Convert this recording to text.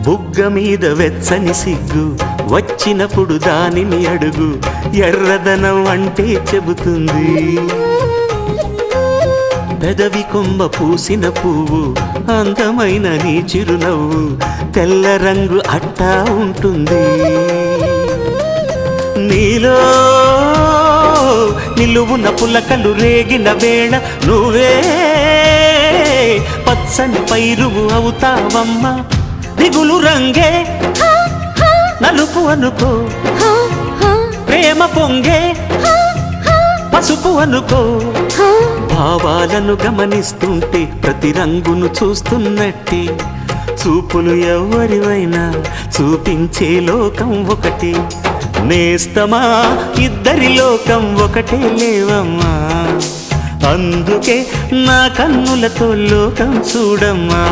బుగ్గ మీద వెచ్చని సిగ్గు వచ్చినప్పుడు దానిని అడుగు, ఎర్రదనం అంటే చెబుతుంది. పెదవి కొమ్మ పూసిన పువ్వు అందమైన నీ చిరునవ్వు, తెల్ల రంగు అట్టా ఉంటుంది. నీలో నిలువున పులకలు రేగిన వేళ నువ్వే పచ్చని పైరువు అవుతావమ్మా. దిగులు రంగే నలుపు అనుకో, ప్రేమ పొంగే పసుపు అనుకో. భావాలను గమనిస్తుంటే ప్రతి రంగును చూస్తున్నట్టే, చూపులు ఎవరివైనా చూపించే లోకం ఒకటి. నేస్తమా ఇద్దరి లోకం ఒకటే లేవమ్మా, అందుకే నా కన్నులతో లోకం చూడమ్మా.